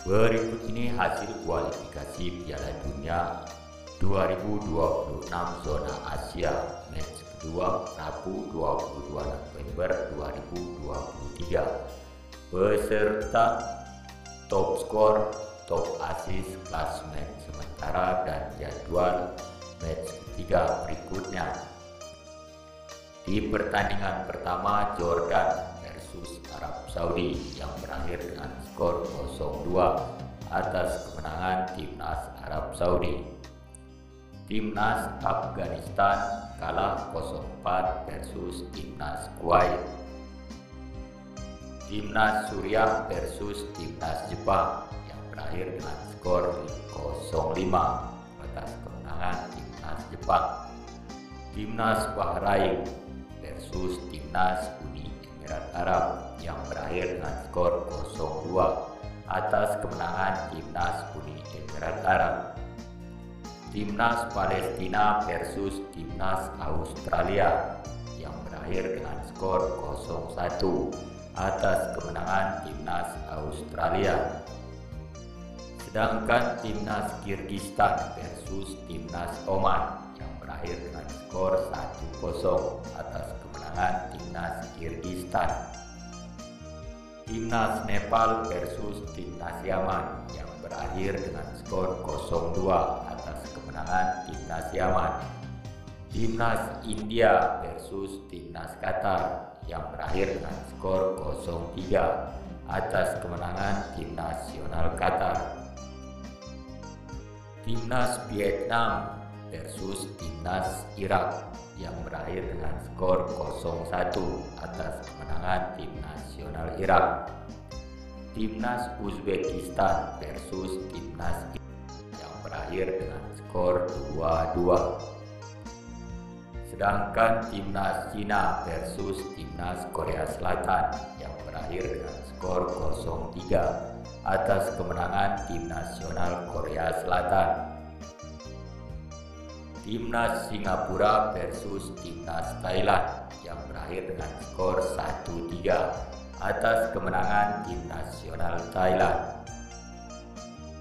Berikut ini hasil kualifikasi Piala Dunia 2026 zona Asia match kedua Rabu 22 November 2023 beserta top skor, top assist, klasemen sementara dan jadwal match ketiga berikutnya. Di pertandingan pertama Jordan versus Arab Saudi yang berakhir dengan skor 0-2 atas kemenangan timnas Arab Saudi. Timnas Afghanistan kalah 0-4 versus timnas Kuwait. Timnas Suriah versus timnas Jepang yang berakhir dengan skor 0-5 atas kemenangan timnas Jepang. Timnas Bahrain versus timnas Uni Emirat Arab yang berakhir dengan skor 0-2 atas kemenangan timnas Uni Emirat Arab. Timnas Palestina versus timnas Australia yang berakhir dengan skor 0-1 atas kemenangan timnas Australia. Sedangkan timnas Kirgistan versus timnas Oman yang berakhir dengan skor 1-0 atas kemenangan timnas Kirgistan. Timnas Nepal versus timnas Yaman yang berakhir dengan skor 0-2 atas kemenangan timnas Yaman. Timnas India versus timnas Qatar yang berakhir dengan skor 0-3 atas kemenangan tim nasional Qatar. Timnas Vietnam versus timnas Irak yang berakhir dengan skor 0-1 atas kemenangan tim nasional Irak. Timnas Uzbekistan versus timnas yang berakhir dengan skor 2-2. Sedangkan timnas Cina versus timnas Korea Selatan yang berakhir dengan skor 0-3 atas kemenangan tim nasional Korea Selatan. Timnas Singapura versus timnas Thailand yang berakhir dengan skor 1-3 atas kemenangan tim nasional Thailand.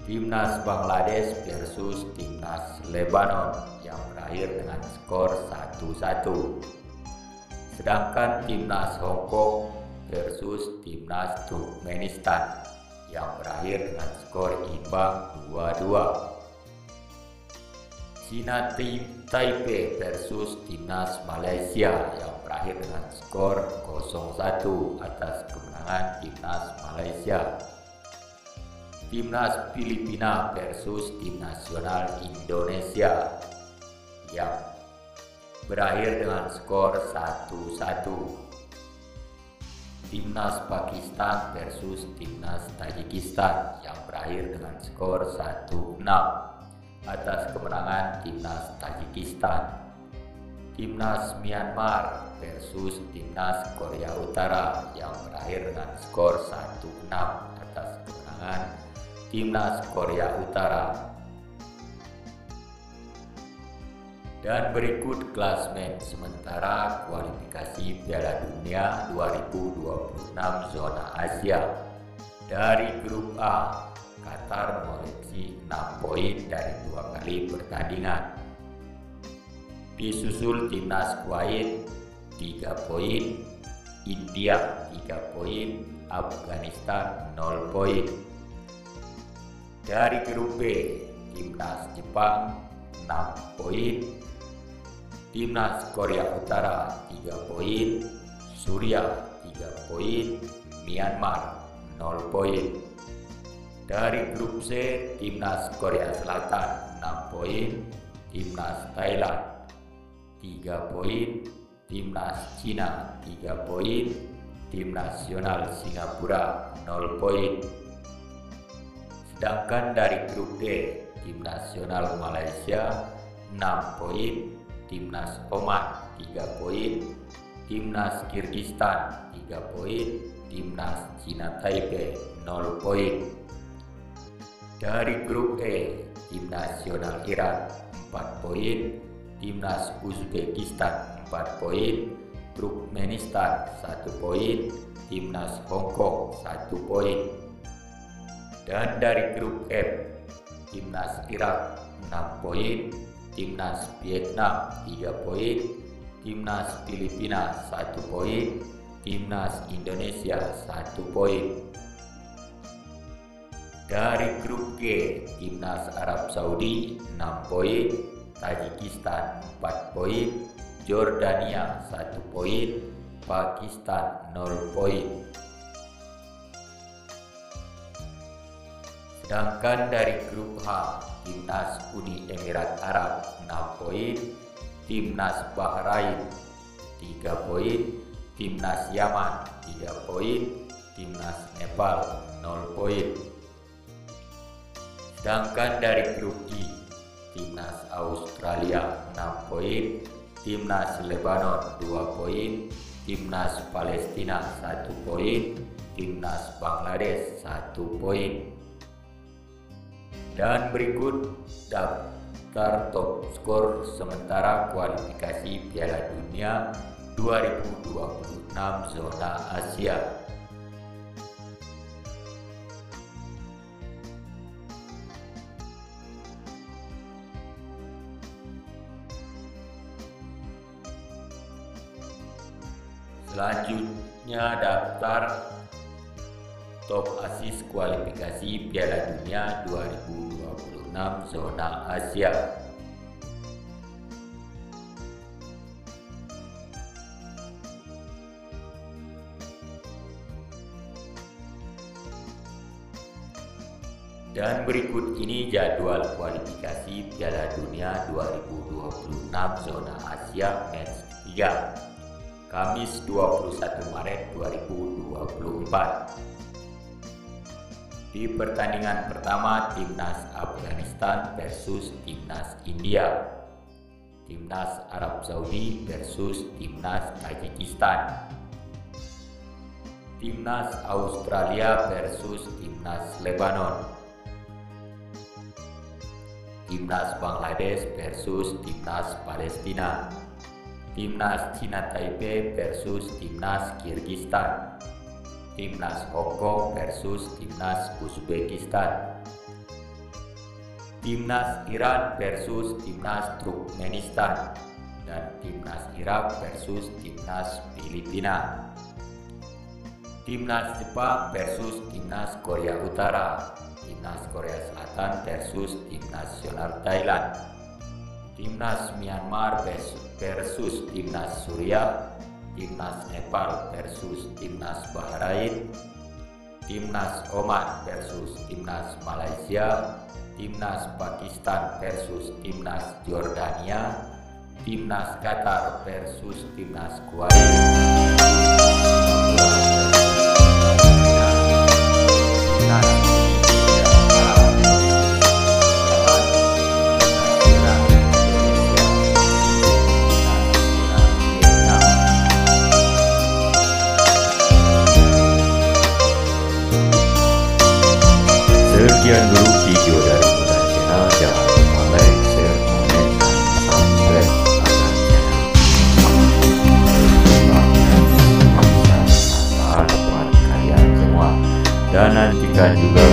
Timnas Bangladesh versus timnas Lebanon yang berakhir dengan skor 1-1. Sedangkan timnas Hong Kong versus timnas Turkmenistan yang berakhir dengan skor imbang 2-2. China Taipei versus timnas Malaysia yang berakhir dengan skor 0-1 atas kemenangan timnas Malaysia. Timnas Filipina versus tim nasional Indonesia yang berakhir dengan skor 1-1. Timnas Pakistan versus timnas Tajikistan yang berakhir dengan skor 1-6 atas kemenangan timnas Tajikistan. Timnas Myanmar versus timnas Korea Utara yang berakhir dengan skor 1-6 atas kemenangan timnas Korea Utara. Dan berikut klasemen sementara kualifikasi Piala Dunia 2026 zona Asia. Dari grup A, Qatar mengoleksi 6 poin dari 2 kali pertandingan. Disusul timnas Kuwait 3 poin, India 3 poin, Afghanistan 0 poin. Dari grup B, timnas Jepang 6 poin, timnas Korea Utara 3 poin, Suriah 3 poin, Myanmar 0 poin. Dari grup C, timnas Korea Selatan 6 poin, timnas Thailand 3 poin, timnas Cina 3 poin, tim nasional Singapura 0 poin. Sedangkan dari grup D, tim nasional Malaysia 6 poin, timnas Oman 3 poin, timnas Kirgistan 3 poin, timnas China Taipei 0 poin. Dari grup E, tim nasional Iran 4 poin, timnas Uzbekistan 4 poin, Turkmenistan 1 poin, timnas Hong Kong 1 poin. Dan dari grup F, Timnas Irak 6 poin, Timnas Vietnam 3 poin, Timnas Filipina 1 poin, Timnas Indonesia 1 poin. Dari grup G, Timnas Arab Saudi 6 poin, Tajikistan 4 poin, Jordania 1 poin, Pakistan 0 poin. Sedangkan dari grup H, Timnas Uni Emirat Arab 6 poin, Timnas Bahrain 3 poin, Timnas Yaman 3 poin, Timnas Nepal 0 poin. Sedangkan dari grup I, Timnas Australia 6 poin, Timnas Lebanon 2 poin, Timnas Palestina 1 poin, Timnas Bangladesh 1 poin. Dan berikut daftar top skor sementara kualifikasi Piala Dunia 2026 zona Asia. Selanjutnya daftar top asis kualifikasi Piala Dunia 2026 zona Asia. Dan berikut ini jadwal kualifikasi Piala Dunia 2026 zona Asia match 3, Kamis 21 Maret 2024. Di pertandingan pertama, Timnas Afghanistan versus Timnas India, Timnas Arab Saudi versus Timnas Tajikistan, Timnas Australia versus Timnas Lebanon, Timnas Bangladesh versus Timnas Palestina, Timnas Cina Taipei versus Timnas Kirgistan, Timnas Hong Kong versus Timnas Uzbekistan, Timnas Iran versus Timnas Turkmenistan, dan Timnas Irak versus Timnas Filipina, Timnas Jepang versus Timnas Korea Utara, Timnas Korea Selatan versus Tim Nasional Thailand, Timnas Myanmar versus Timnas Suriah, Timnas Nepal versus Timnas Bahrain, Timnas Oman versus Timnas Malaysia, Timnas Pakistan versus Timnas Jordania, Timnas Qatar versus Timnas Kuwait, Sekian dulu video dari Bulan Channel. Jangan lupa like, share, komen, dan subscribe agar channel bisa bermanfaat buat kalian semua. Dan nantikan juga